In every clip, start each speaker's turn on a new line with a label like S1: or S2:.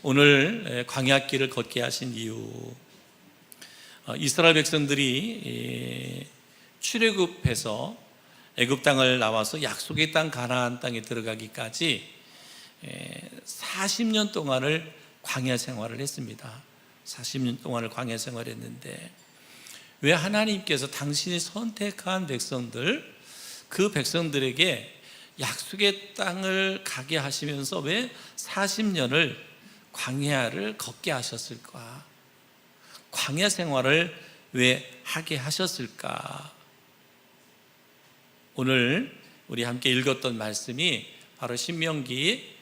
S1: 오늘 광야길을 걷게 하신 이유, 이스라엘 백성들이 출애굽해서 애굽 땅을 나와서 약속의 땅 가나안 땅에 들어가기까지 40년 동안을 광야 생활을 했습니다. 40년 동안을 광야 생활을 했는데, 왜 하나님께서 당신이 선택한 백성들, 그 백성들에게 약속의 땅을 가게 하시면서 왜 40년을 광야를 걷게 하셨을까? 광야 생활을 왜 하게 하셨을까? 오늘 우리 함께 읽었던 말씀이 바로 신명기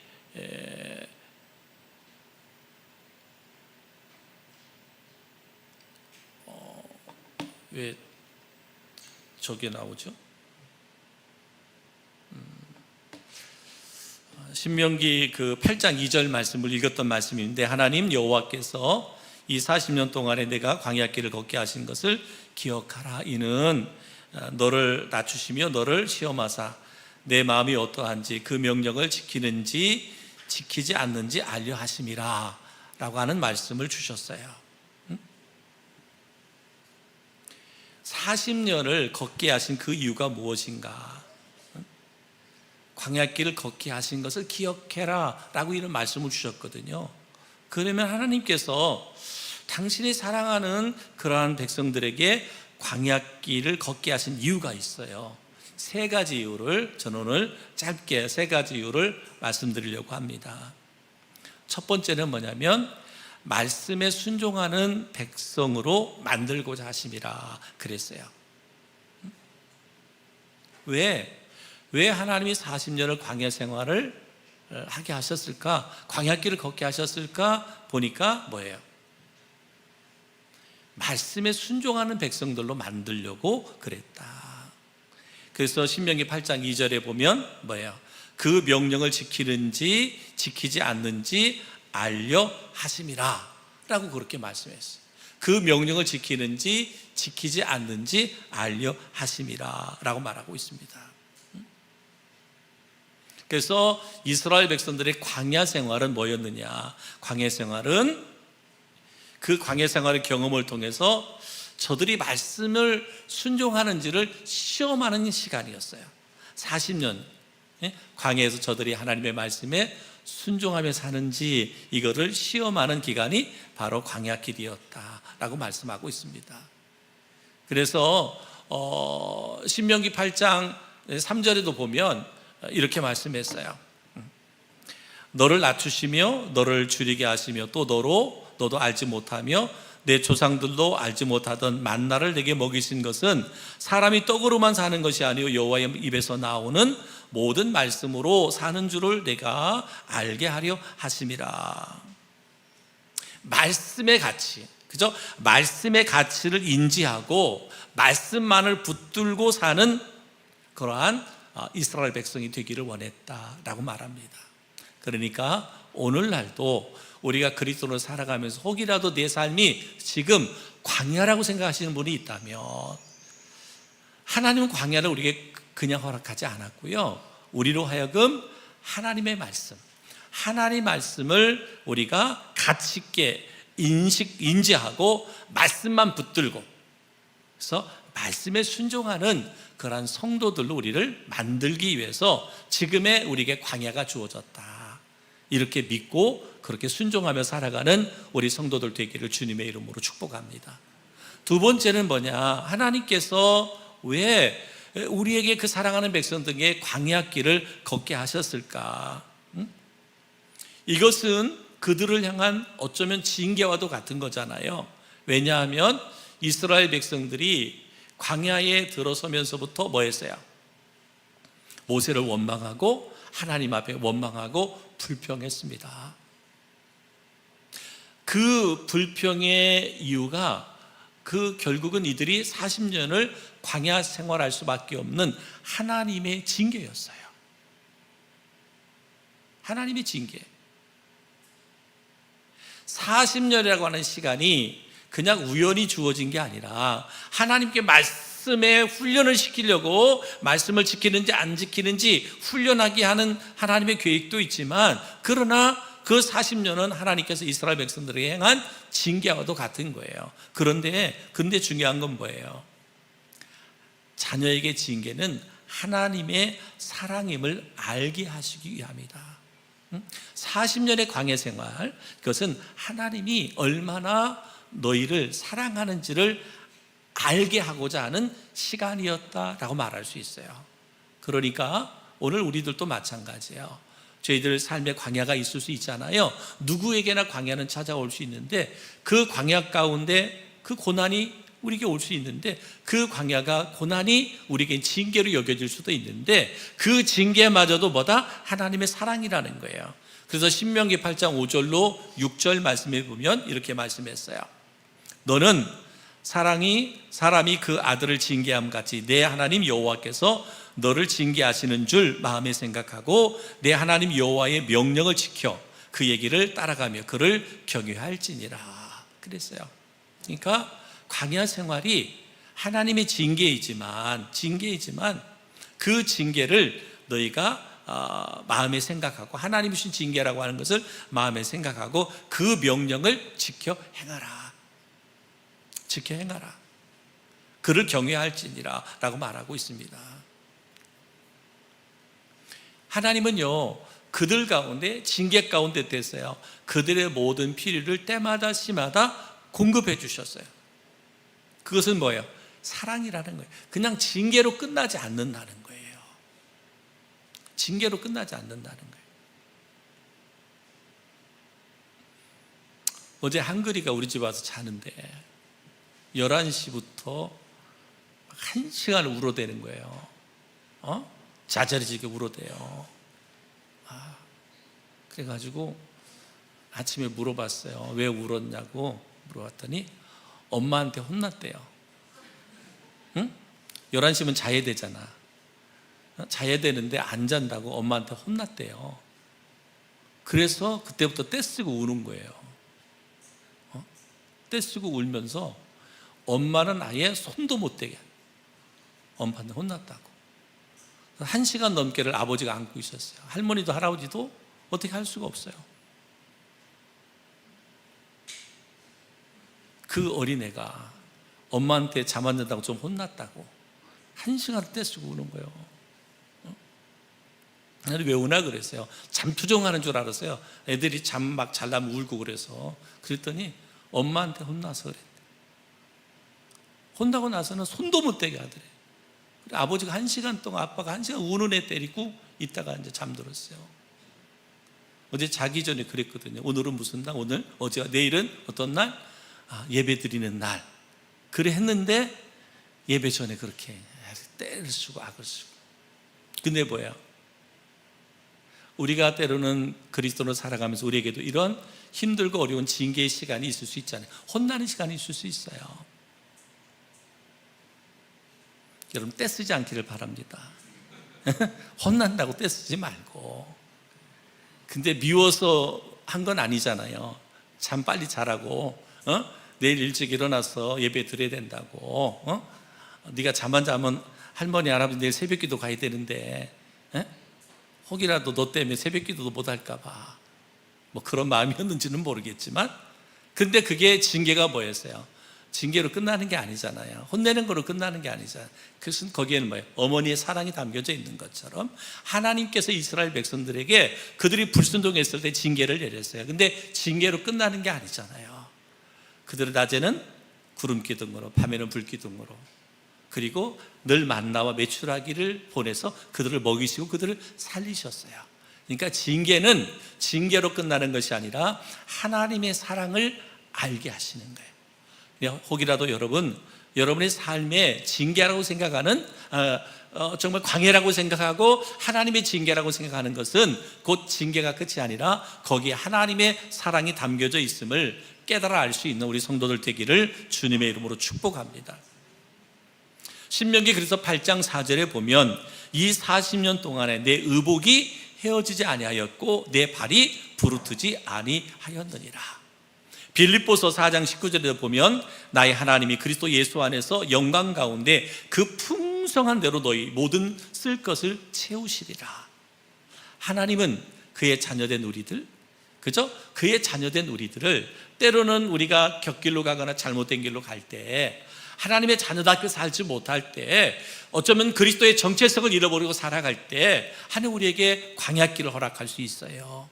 S1: 왜 저게 나오죠? 신명기 그 8장 2절 말씀을 읽었던 말씀인데, 하나님 여호와께서 이 40년 동안에 내가 광야길을 걷게 하신 것을 기억하라. 이는 너를 낮추시며 너를 시험하사 내 마음이 어떠한지 그 명령을 지키는지 지키지 않는지 알려 하심이라 라고 하는 말씀을 주셨어요. 40년을 걷게 하신 그 이유가 무엇인가? 광야길을 걷게 하신 것을 기억해라 라고 이런 말씀을 주셨거든요. 그러면 하나님께서 당신이 사랑하는 그러한 백성들에게 광야길을 걷게 하신 이유가 있어요. 세 가지 이유를 저는 오늘 짧게 세 가지 이유를 말씀드리려고 합니다. 첫 번째는 뭐냐면, 말씀에 순종하는 백성으로 만들고자 하심이라 그랬어요. 왜 하나님이 40년을 광야 생활을 하게 하셨을까? 광야길을 걷게 하셨을까? 보니까 뭐예요? 말씀에 순종하는 백성들로 만들려고 그랬다. 그래서 신명기 8장 2절에 보면 뭐예요? 그 명령을 지키는지 지키지 않는지 알려 하심이라 라고 그렇게 말씀했어요. 그 명령을 지키는지 지키지 않는지 알려 하심이라 라고 말하고 있습니다. 그래서 이스라엘 백성들의 광야 생활은 뭐였느냐? 광야 생활은 그 광야 생활의 경험을 통해서 저들이 말씀을 순종하는지를 시험하는 시간이었어요. 40년 광야에서 저들이 하나님의 말씀에 순종하며 사는지 이거를 시험하는 기간이 바로 광야길이었다라고 말씀하고 있습니다. 그래서 신명기 8장 3절에도 보면 이렇게 말씀했어요. 너를 낮추시며 너를 줄이게 하시며 또 너도 알지 못하며 내 조상들도 알지 못하던 만나를 내게 먹이신 것은 사람이 떡으로만 사는 것이 아니요 여호와의 입에서 나오는 모든 말씀으로 사는 줄을 내가 알게 하려 하심이라. 말씀의 가치, 그죠? 말씀의 가치를 인지하고 말씀만을 붙들고 사는 그러한 이스라엘 백성이 되기를 원했다라고 말합니다. 그러니까 오늘날도 우리가 그리스도로 살아가면서 혹이라도 내 삶이 지금 광야라고 생각하시는 분이 있다면, 하나님은 광야를 우리에게 그냥 허락하지 않았고요, 우리로 하여금 하나님의 말씀, 하나님 말씀을 우리가 가치 있게 인지하고 말씀만 붙들고, 그래서 말씀에 순종하는 그러한 성도들로 우리를 만들기 위해서 지금의 우리에게 광야가 주어졌다, 이렇게 믿고 그렇게 순종하며 살아가는 우리 성도들 되기를 주님의 이름으로 축복합니다. 두 번째는 뭐냐? 하나님께서 왜 우리에게 그 사랑하는 백성들에게 광야길을 걷게 하셨을까? 이것은 그들을 향한 어쩌면 징계와도 같은 거잖아요. 왜냐하면 이스라엘 백성들이 광야에 들어서면서부터 뭐 했어요? 모세를 원망하고 하나님 앞에 원망하고 불평했습니다. 그 불평의 이유가 결국은 이들이 40년을 광야 생활할 수밖에 없는 하나님의 징계였어요. 하나님의 징계. 40년이라고 하는 시간이 그냥 우연히 주어진 게 아니라 하나님께 말씀에 훈련을 시키려고 말씀을 지키는지 안 지키는지 훈련하게 하는 하나님의 계획도 있지만, 그러나 그 40년은 하나님께서 이스라엘 백성들에게 행한 징계와도 같은 거예요. 근데 중요한 건 뭐예요? 자녀에게 징계는 하나님의 사랑임을 알게 하시기 위함이다. 40년의 광야 생활, 그것은 하나님이 얼마나 너희를 사랑하는지를 알게 하고자 하는 시간이었다라고 말할 수 있어요. 그러니까 오늘 우리들도 마찬가지예요. 저희들 삶에 광야가 있을 수 있잖아요. 누구에게나 광야는 찾아올 수 있는데 그 광야 가운데 그 고난이 우리에게 올 수 있는데 그 광야가 고난이 우리에게 징계로 여겨질 수도 있는데 그 징계마저도 뭐다? 하나님의 사랑이라는 거예요. 그래서 신명기 8장 5절로 6절 말씀해 보면 이렇게 말씀했어요. 너는 사람이 그 아들을 징계함 같이 내 하나님 여호와께서 너를 징계하시는 줄 마음에 생각하고 내 하나님 여호와의 명령을 지켜 그 얘기를 따라가며 그를 경외할지니라 그랬어요. 그러니까 광야 생활이 하나님의 징계이지만 그 징계를 너희가 마음에 생각하고 하나님이 주신 징계라고 하는 것을 마음에 생각하고 그 명령을 지켜 행하라. 그를 경외할지니라 라고 말하고 있습니다. 하나님은요 그들 가운데 징계 가운데 됐어요. 그들의 모든 필요를 때마다 시마다 공급해 주셨어요. 그것은 뭐예요? 사랑이라는 거예요. 그냥 징계로 끝나지 않는다는 거예요. 징계로 끝나지 않는다는 거예요. 어제 한글이가 우리 집 와서 자는데 11시부터 1시간을 울어대는 거예요. 자자리지게 울어대요. 그래가지고 아침에 물어봤어요. 왜 울었냐고 물어봤더니 엄마한테 혼났대요. 응? 11시면 자야 되잖아. 자야 되는데 안 잔다고 엄마한테 혼났대요. 그래서 그때부터 떼쓰고 우는 거예요. 떼쓰고 울면서 엄마는 아예 손도 못 대게 엄마한테 혼났다고. 1시간 넘게를 아버지가 안고 있었어요. 할머니도 할아버지도 어떻게 할 수가 없어요. 그 어린애가 엄마한테 잠 안 잔다고 좀 혼났다고 1시간을 떼쓰고 우는 거예요. 왜 우나 그랬어요. 잠투정하는 줄 알았어요. 애들이 잠 막 잘라면 울고 그래서. 그랬더니 엄마한테 혼나서 그랬대. 혼나고 나서는 손도 못 대게 하더래. 아버지가 1시간 동안 아빠가 1시간 우는 애 때리고 있다가 이제 잠들었어요. 어제 자기 전에 그랬거든요. 오늘은 무슨 날? 어제가 내일은 어떤 날? 예배 드리는 날. 그래 했는데 예배 전에 그렇게 때를 쓰고 악을 쓰고. 근데 뭐야? 우리가 때로는 그리스도로 살아가면서 우리에게도 이런 힘들고 어려운 징계의 시간이 있을 수 있잖아요. 혼나는 시간이 있을 수 있어요. 여러분 떼쓰지 않기를 바랍니다. 혼난다고 떼쓰지 말고. 근데 미워서 한 건 아니잖아요. 잠 빨리 자라고 내일 일찍 일어나서 예배 드려야 된다고 네가 잠 안 자면 할머니 할아버지 내일 새벽기도 가야 되는데 혹이라도 너 때문에 새벽기도도 못 할까 봐 뭐 그런 마음이었는지는 모르겠지만 근데 그게 징계가 뭐였어요? 징계로 끝나는 게 아니잖아요. 혼내는 거로 끝나는 게 아니잖아요. 그래서 거기에는 뭐예요? 어머니의 사랑이 담겨져 있는 것처럼 하나님께서 이스라엘 백성들에게 그들이 불순종했을 때 징계를 내렸어요. 근데 징계로 끝나는 게 아니잖아요. 그들은 낮에는 구름기둥으로 밤에는 불기둥으로 그리고 늘 만나와 메추라기를 보내서 그들을 먹이시고 그들을 살리셨어요. 그러니까 징계는 징계로 끝나는 것이 아니라 하나님의 사랑을 알게 하시는 거예요. 혹이라도 여러분의 삶에 징계라고 생각하는 정말 광해라고 생각하고 하나님의 징계라고 생각하는 것은 곧 징계가 끝이 아니라 거기에 하나님의 사랑이 담겨져 있음을 깨달아 알 수 있는 우리 성도들 되기를 주님의 이름으로 축복합니다. 신명기 그래서 8장 4절에 보면 이 40년 동안에 내 의복이 헤어지지 아니하였고 내 발이 부르트지 아니하였느니라. 빌립보서 4장 19절에 보면 나의 하나님이 그리스도 예수 안에서 영광 가운데 그 풍성한 대로 너희 모든 쓸 것을 채우시리라. 하나님은 그의 자녀된 우리들 그죠? 그의 자녀된 우리들을 때로는 우리가 곁길로 가거나 잘못된 길로 갈 때, 하나님의 자녀답게 살지 못할 때, 어쩌면 그리스도의 정체성을 잃어버리고 살아갈 때 하나님 우리에게 광야길을 허락할 수 있어요.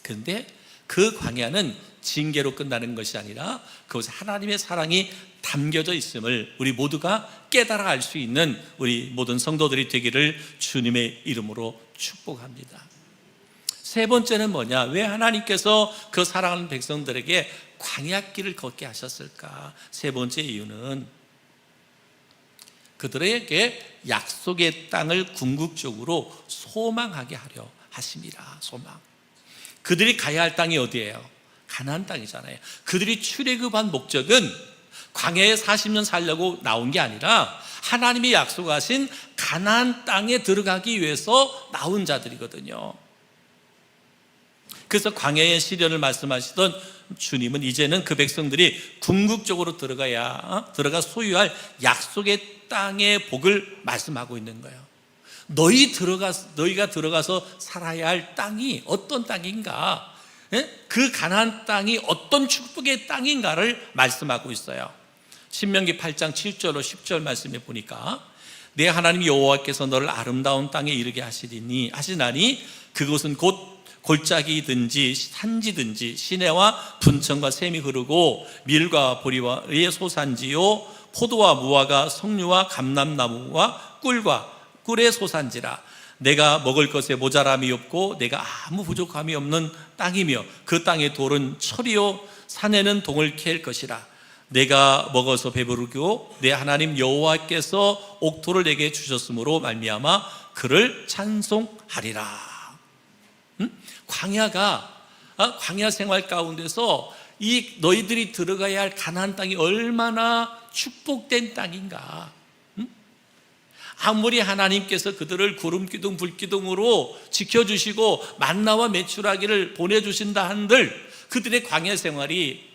S1: 그런데 그 광야는 징계로 끝나는 것이 아니라 그것에 하나님의 사랑이 담겨져 있음을 우리 모두가 깨달아 알 수 있는 우리 모든 성도들이 되기를 주님의 이름으로 축복합니다. 세 번째는 뭐냐? 왜 하나님께서 그 사랑하는 백성들에게 광야길을 걷게 하셨을까? 세 번째 이유는 그들에게 약속의 땅을 궁극적으로 소망하게 하려 하십니다. 소망. 그들이 가야 할 땅이 어디예요? 가나안 땅이잖아요. 그들이 출애굽한 목적은 광야에 40년 살려고 나온 게 아니라 하나님이 약속하신 가나안 땅에 들어가기 위해서 나온 자들이거든요. 그래서 광야의 시련을 말씀하시던 주님은 이제는 그 백성들이 궁극적으로 들어가 소유할 약속의 땅의 복을 말씀하고 있는 거예요. 너희가 들어가서 살아야 할 땅이 어떤 땅인가? 그 가나안 땅이 어떤 축복의 땅인가를 말씀하고 있어요. 신명기 8장 7절로 10절 말씀에 보니까 내 하나님 여호와께서 너를 아름다운 땅에 이르게 하시나니 그곳은 곧 골짜기든지 산지든지 시내와 분천과 샘이 흐르고 밀과 보리와의 소산지요 포도와 무화과 석류와 감람나무와 꿀의 소산지라. 내가 먹을 것에 모자람이 없고 내가 아무 부족함이 없는 땅이며 그 땅의 돌은 철이요 산에는 동을 캘 것이라. 내가 먹어서 배부르고 내 하나님 여호와께서 옥토를 내게 주셨으므로 말미암아 그를 찬송하리라. 광야 생활 가운데서 이 너희들이 들어가야 할 가나안 땅이 얼마나 축복된 땅인가. 아무리 하나님께서 그들을 구름 기둥 불기둥으로 지켜주시고 만나와 메추라기를 보내주신다 한들 그들의 광야 생활이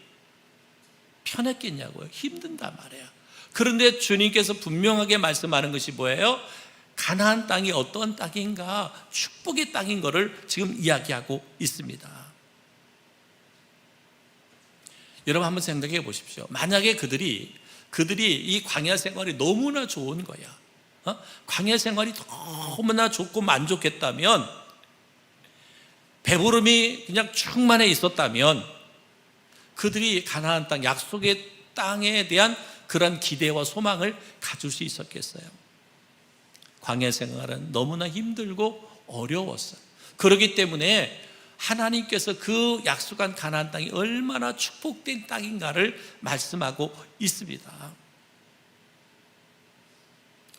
S1: 편했겠냐고요. 힘든단 말이에요. 그런데 주님께서 분명하게 말씀하는 것이 뭐예요? 가나안 땅이 어떤 땅인가? 축복의 땅인 것을 지금 이야기하고 있습니다. 여러분 한번 생각해 보십시오. 만약에 그들이 이 광야 생활이 너무나 좋은 거야. 광야 생활이 너무나 좋고 만족했다면, 배부름이 그냥 충만해 있었다면 그들이 가나안 땅, 약속의 땅에 대한 그런 기대와 소망을 가질 수 있었겠어요? 광야 생활은 너무나 힘들고 어려웠어요. 그렇기 때문에 하나님께서 그 약속한 가나안 땅이 얼마나 축복된 땅인가를 말씀하고 있습니다.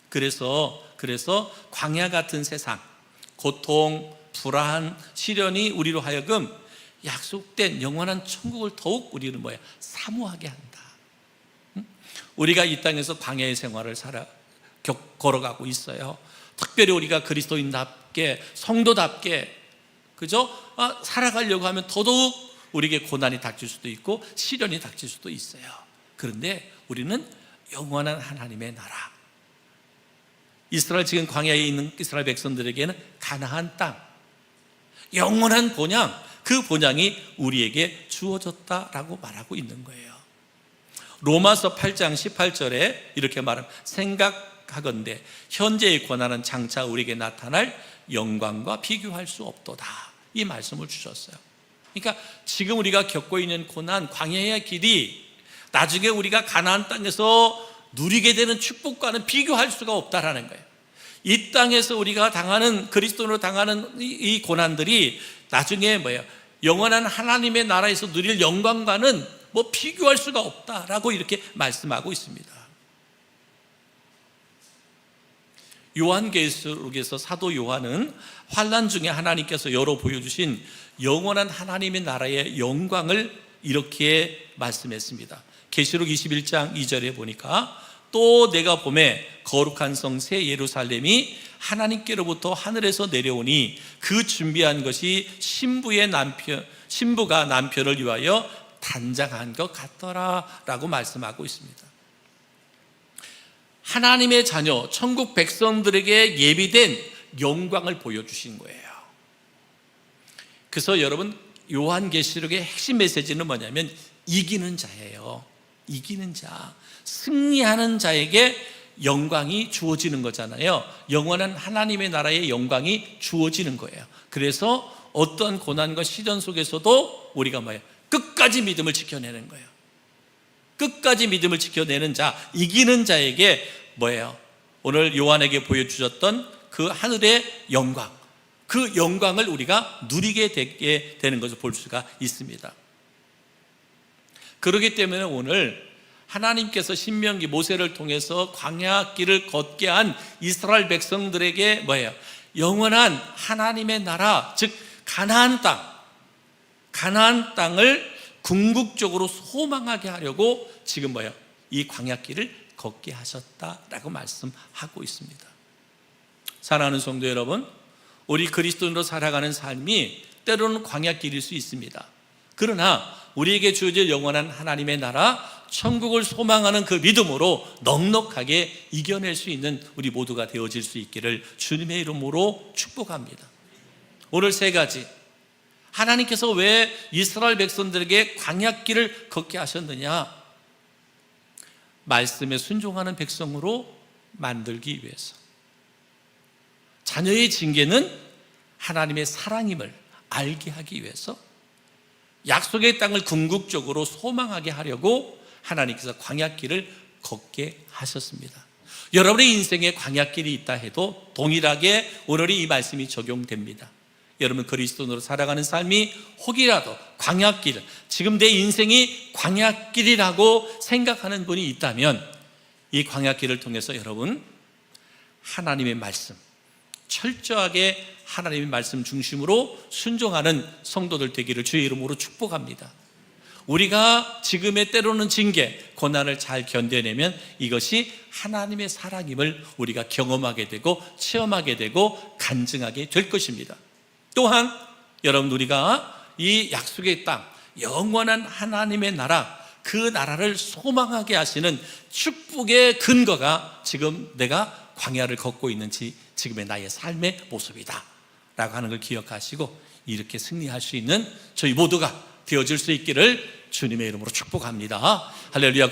S1: 그래서 광야 같은 세상, 고통, 불안, 시련이 우리로 하여금 약속된 영원한 천국을 더욱 우리는 사모하게 한다. 우리가 이 땅에서 광야의 생활을 걸어가고 있어요. 특별히 우리가 그리스도인답게, 성도답게, 그죠? 살아가려고 하면 더더욱 우리에게 고난이 닥칠 수도 있고 시련이 닥칠 수도 있어요. 그런데 우리는 영원한 하나님의 나라, 이스라엘, 지금 광야에 있는 이스라엘 백성들에게는 가나안 땅, 영원한 본향, 그 본향이 우리에게 주어졌다라고 말하고 있는 거예요. 로마서 8장 18절에 이렇게 말합니다. 생각하건대 현재의 고난은 장차 우리에게 나타날 영광과 비교할 수 없도다, 이 말씀을 주셨어요. 그러니까 지금 우리가 겪고 있는 고난, 광야의 길이 나중에 우리가 가나안 땅에서 누리게 되는 축복과는 비교할 수가 없다라는 거예요. 이 땅에서 우리가 당하는, 그리스도로 당하는 이 고난들이 나중에 영원한 하나님의 나라에서 누릴 영광과는 비교할 수가 없다라고 이렇게 말씀하고 있습니다. 요한계시록에서 사도 요한은 환난 중에 하나님께서 열어 보여주신 영원한 하나님의 나라의 영광을 이렇게 말씀했습니다. 계시록 21장 2절에 보니까 또 내가 보매 거룩한 성 새 예루살렘이 하나님께로부터 하늘에서 내려오니 그 준비한 것이 신부가 남편을 위하여 단장한 것 같더라 라고 말씀하고 있습니다. 하나님의 자녀, 천국 백성들에게 예비된 영광을 보여주신 거예요. 그래서 여러분, 요한계시록의 핵심 메시지는 뭐냐면 이기는 자예요. 이기는 자, 승리하는 자에게 영광이 주어지는 거잖아요. 영원한 하나님의 나라의 영광이 주어지는 거예요. 그래서 어떤 고난과 시련 속에서도 우리가 뭐예요? 끝까지 믿음을 지켜내는 거예요. 끝까지 믿음을 지켜내는 자, 이기는 자에게 뭐예요? 오늘 요한에게 보여주셨던 그 하늘의 영광, 그 영광을 우리가 누리게 되는 것을 볼 수가 있습니다. 그렇기 때문에 오늘 하나님께서 신명기 모세를 통해서 광야 길을 걷게 한 이스라엘 백성들에게 뭐예요? 영원한 하나님의 나라, 즉 가나안 땅을 궁극적으로 소망하게 하려고 지금 뭐예요? 이 광야 길을 걷게 하셨다라고 말씀하고 있습니다. 사랑하는 성도 여러분, 우리 그리스도인으로 살아가는 삶이 때로는 광야 길일 수 있습니다. 그러나 우리에게 주어질 영원한 하나님의 나라, 천국을 소망하는 그 믿음으로 넉넉하게 이겨낼 수 있는 우리 모두가 되어질 수 있기를 주님의 이름으로 축복합니다. 오늘 세 가지, 하나님께서 왜 이스라엘 백성들에게 광야길을 걷게 하셨느냐? 말씀에 순종하는 백성으로 만들기 위해서. 자녀의 징계는 하나님의 사랑임을 알게 하기 위해서, 약속의 땅을 궁극적으로 소망하게 하려고 하나님께서 광야길을 걷게 하셨습니다. 여러분의 인생에 광야길이 있다 해도 동일하게 오늘의 이 말씀이 적용됩니다. 여러분 그리스도인으로 살아가는 삶이 혹이라도 광야길, 지금 내 인생이 광야길이라고 생각하는 분이 있다면 이 광야길을 통해서 여러분 하나님의 말씀, 철저하게 하나님의 말씀 중심으로 순종하는 성도들 되기를 주의 이름으로 축복합니다. 우리가 지금의 때로는 징계, 고난을 잘 견뎌내면 이것이 하나님의 사랑임을 우리가 경험하게 되고 체험하게 되고 간증하게 될 것입니다. 또한 여러분 우리가 이 약속의 땅, 영원한 하나님의 나라, 그 나라를 소망하게 하시는 축복의 근거가 지금 내가 광야를 걷고 있는 지금의 나의 삶의 모습이다 라고 하는 걸 기억하시고 이렇게 승리할 수 있는 저희 모두가 되어질 수 있기를 주님의 이름으로 축복합니다. 할렐루야.